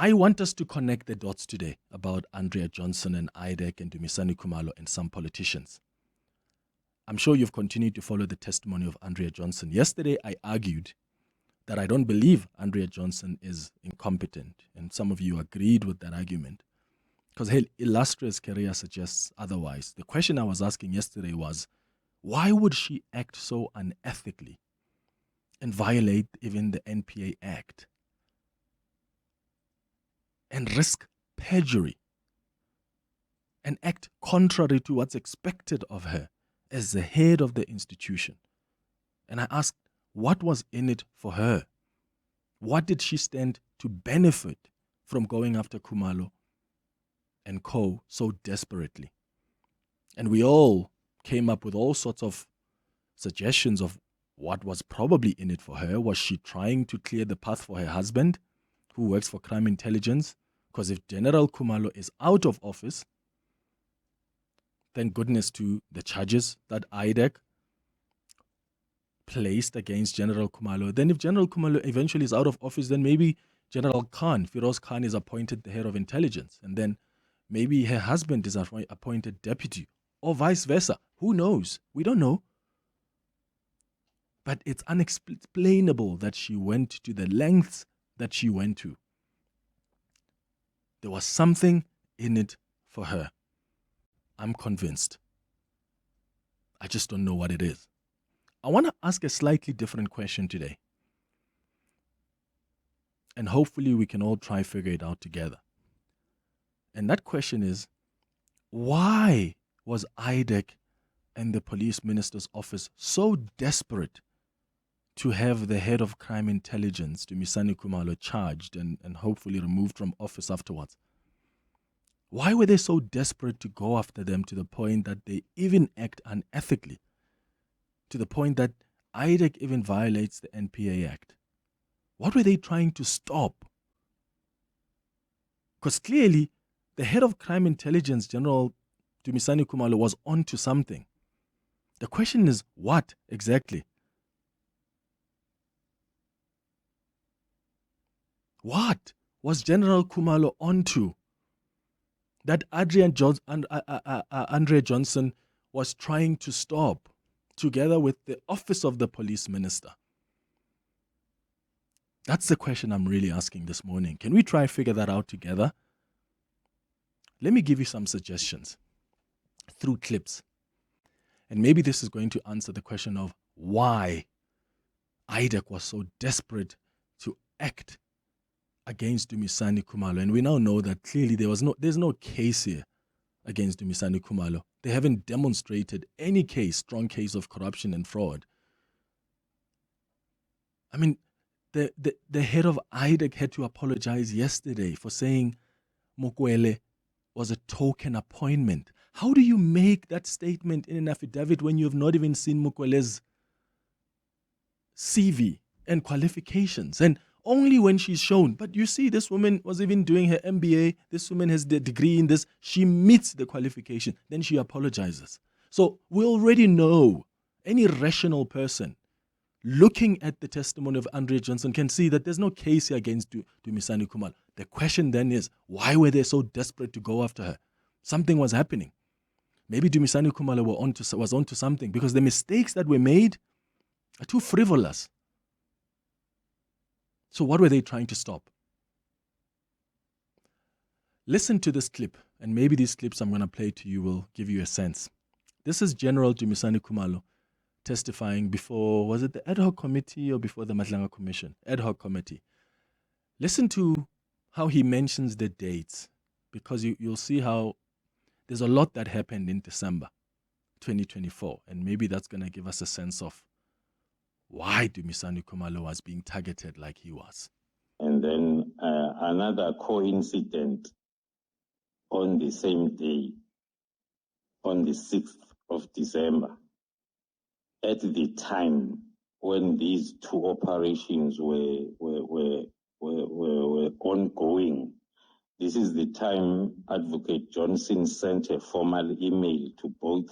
I want us to connect the dots today about Andrea Johnson and IDAC and Dumisani Khumalo and some politicians. I'm sure you've continued to follow the testimony of Andrea Johnson. Yesterday, I argued that I don't believe Andrea Johnson is incompetent, and some of you agreed with that argument because her illustrious career suggests otherwise. The question I was asking yesterday was, why would she act so unethically and violate even the NPA Act and risk perjury and act contrary to what's expected of her as the head of the institution? And I asked, what was in it for her? What did she stand to benefit from going after Khumalo and co so desperately? And we all came up with all sorts of suggestions of what was probably in it for her. Was she trying to clear the path for her husband, who works for crime intelligence? Because if General Khumalo is out of office, thank goodness to the charges that IDAC placed against General Khumalo. Then if General Khumalo eventually is out of office, then maybe General Khan, Firoz Khan, is appointed the head of intelligence. And then maybe her husband is appointed deputy, or vice versa. Who knows? We don't know. But it's unexplainable that she went to the lengths that she went to. There was something in it for her. I'm convinced. I just don't know what it is. I want to ask a slightly different question today. And hopefully we can all try figure it out together. And that question is, why was IDAC and the police minister's office so desperate to have the head of crime intelligence, Dumisani Khumalo, charged and hopefully removed from office afterwards? Why were they so desperate to go after them to the point that they even act unethically? To the point that IDAC even violates the NPA Act? What were they trying to stop? Because clearly, the head of crime intelligence, General Dumisani Khumalo, was onto something. The question is, what exactly? What was General Khumalo onto that Andrea Johnson was trying to stop, together with the office of the police minister? That's the question I'm really asking this morning. Can we try and figure that out together? Let me give you some suggestions through clips. And maybe this is going to answer the question of why IDAC was so desperate to act against Dumisani Khumalo. And we now know that clearly there's no case here against Dumisani Khumalo. They haven't demonstrated any strong case of corruption and fraud. I mean, the head of IDAC had to apologize yesterday for saying Mokwele was a token appointment. How do you make that statement in an affidavit when you have not even seen Mokwele's CV and qualifications? And only when she's shown, but you see, this woman was even doing her MBA, this woman has the degree in this, she meets the qualification, then she apologizes. So we already know, any rational person looking at the testimony of Andrea Johnson can see that there's no case here against Dumisani Khumalo. The question then is, why were they so desperate to go after her? Something was happening. Maybe Dumisani Khumalo was onto something, because the mistakes that were made are too frivolous. So what were they trying to stop? Listen to this clip, and maybe these clips I'm going to play to you will give you a sense. This is General Dumisani Khumalo testifying before, was it the ad hoc committee or before the Madlanga Commission? Ad hoc committee. Listen to how he mentions the dates, because you'll see how there's a lot that happened in December 2024, and maybe that's going to give us a sense of why Dumisani Khumalo was being targeted like he was. And then another coincident on the same day, on the 6th of December, at the time when these two operations were ongoing. This is the time Advocate Johnson sent a formal email to both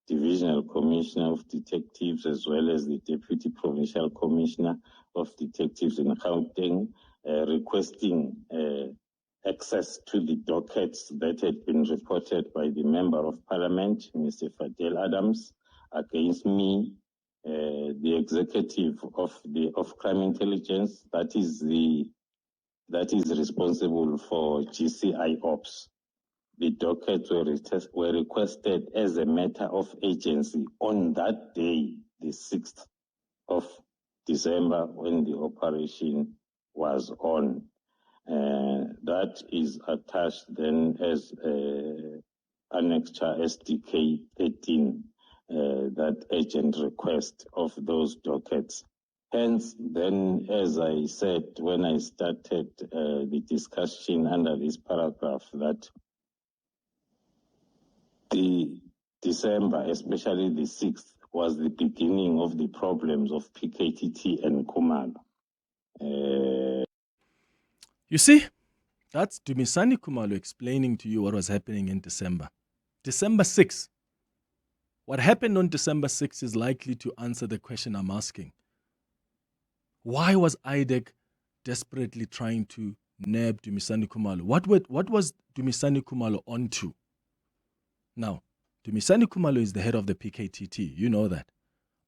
Divisional Commissioner of Detectives as well as the Deputy Provincial Commissioner of Detectives in Gauteng, requesting access to the dockets that had been reported by the Member of Parliament, Mr. Fadel Adams, against me, the executive of crime intelligence, that is responsible for GCI ops. The dockets were requested as a matter of agency on that day, the 6th of December, when the operation was on. That is attached then as Annexure SDK 13, that agent request of those dockets. Hence, then, as I said when I started the discussion under this paragraph, that the December, especially the 6th, was the beginning of the problems of PKTT and Khumalo. You see, that's Dumisani Khumalo explaining to you what was happening in December. December 6th. What happened on December 6th is likely to answer the question I'm asking. Why was IDAC desperately trying to nab Dumisani Khumalo? What was Dumisani Khumalo onto? Now, Dumisani Khumalo is the head of the PKTT. You know that.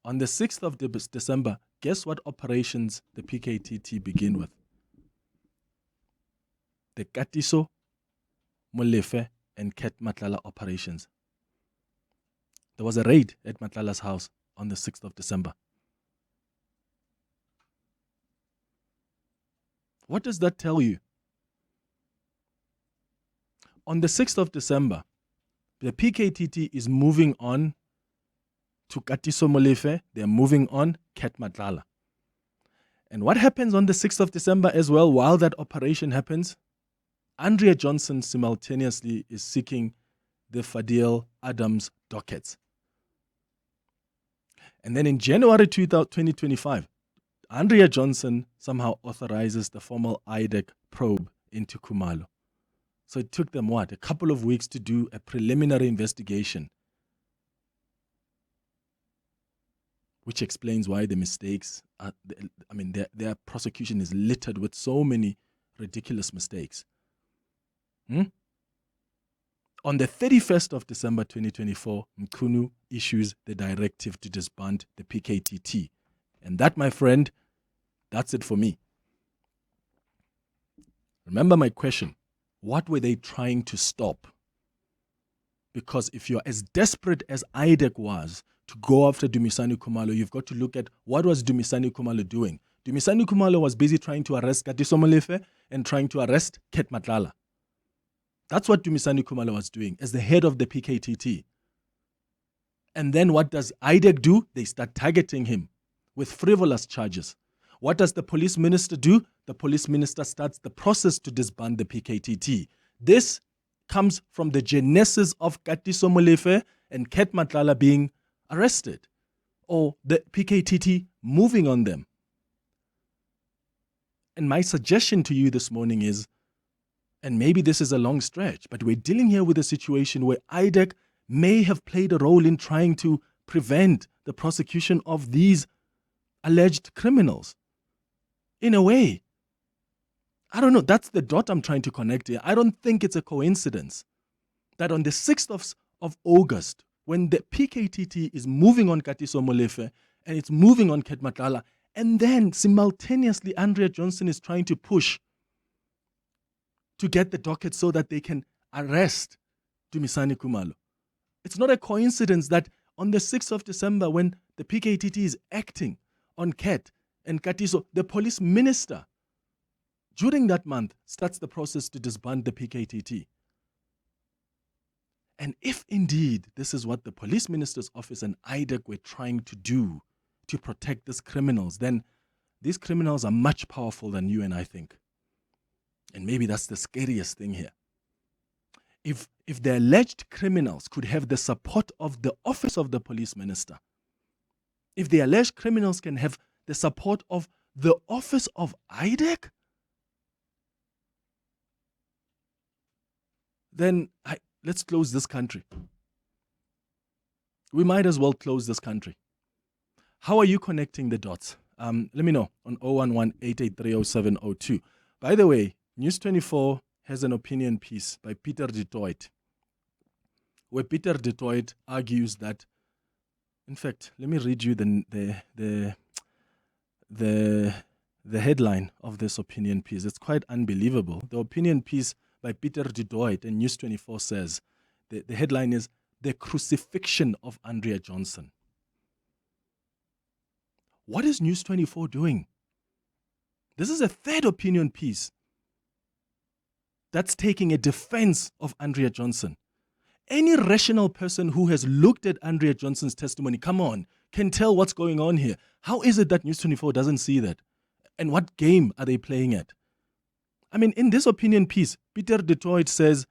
On the 6th of December, guess what operations the PKTT begin with? The Katiso, Molefe, and Ket Matlala operations. There was a raid at Matlala's house on the 6th of December. What does that tell you? On the 6th of December, the PKTT is moving on to Katiso Molefe. They're moving on Ket Matlala. And what happens on the 6th of December as well, while that operation happens? Andrea Johnson simultaneously is seeking the Fadel Adams dockets. And then in January 2025, Andrea Johnson somehow authorizes the formal IDAC probe into Khumalo. So it took them, a couple of weeks to do a preliminary investigation, which explains why the mistakes are, their prosecution is littered with so many ridiculous mistakes. On the 31st of December 2024, Mkhunu issues the directive to disband the PKTT. And that, my friend, that's it for me. Remember my question. What were they trying to stop? Because if you're as desperate as IDAC was to go after Dumisani Khumalo, you've got to look at what was Dumisani Khumalo doing. Dumisani Khumalo was busy trying to arrest Katiso Molefe and trying to arrest Ket Matlala. That's what Dumisani Khumalo was doing as the head of the PKTT. And then what does IDAC do? They start targeting him with frivolous charges. What does the police minister do? The police minister starts the process to disband the PKTT. This comes from the genesis of Katiso Molefe and Ket Matlala being arrested, or the PKTT moving on them. And my suggestion to you this morning is, and maybe this is a long stretch, but we're dealing here with a situation where IDAC may have played a role in trying to prevent the prosecution of these alleged criminals. In a way, I don't know, that's the dot I'm trying to connect here. I don't think it's a coincidence that on the 6th of August, when the PKTT is moving on Katiso Molefe and it's moving on Ket Matlala, and then simultaneously Andrea Johnson is trying to push to get the docket so that they can arrest Dumisani Khumalo. It's not a coincidence that on the 6th of December, when the PKTT is acting on Ket and Katiso, the police minister, during that month, starts the process to disband the PKTT. And if indeed this is what the police minister's office and IDAC were trying to do to protect these criminals, then these criminals are much powerful than you and I think. And maybe that's the scariest thing here. If the alleged criminals could have the support of the office of the police minister, if the alleged criminals can have the support of the office of IDAC, then let's close this country. We might as well close this country. How are you connecting the dots? Let me know on 011-883-0702. By the way, News 24 has an opinion piece by Peter du Toit, where Peter du Toit argues that, in fact, let me read you the headline of this opinion piece. It's quite unbelievable. The opinion piece by Peter du Toit in News 24 says, the headline is, "The Crucifixion of Andrea Johnson." What is News 24 doing? This is a third opinion piece that's taking a defense of Andrea Johnson. Any rational person who has looked at Andrea Johnson's testimony, come on, can tell what's going on here. How is it that News 24 doesn't see that? And what game are they playing at? I mean, in this opinion piece, Peter du Toit says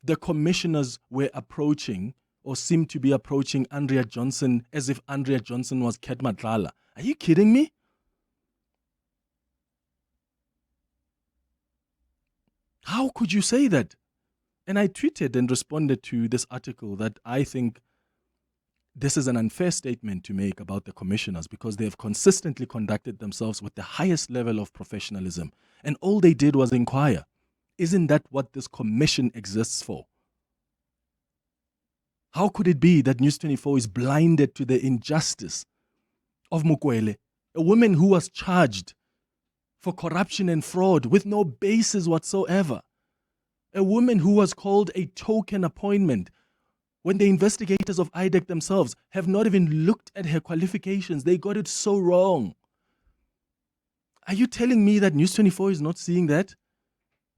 the commissioners were approaching or seemed to be approaching Andrea Johnson as if Andrea Johnson was Ket Madlanga. Are you kidding me? How could you say that? And I tweeted and responded to this article that I think this is an unfair statement to make about the commissioners because they have consistently conducted themselves with the highest level of professionalism. And all they did was inquire. Isn't that what this commission exists for? How could it be that News 24 is blinded to the injustice of Mukwele, a woman who was charged for corruption and fraud with no basis whatsoever? A woman who was called a token appointment when the investigators of IDAC themselves have not even looked at her qualifications. They got it so wrong. Are you telling me that News 24 is not seeing that?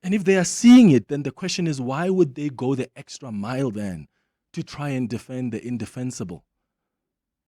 And if they are seeing it, then the question is, why would they go the extra mile then to try and defend the indefensible?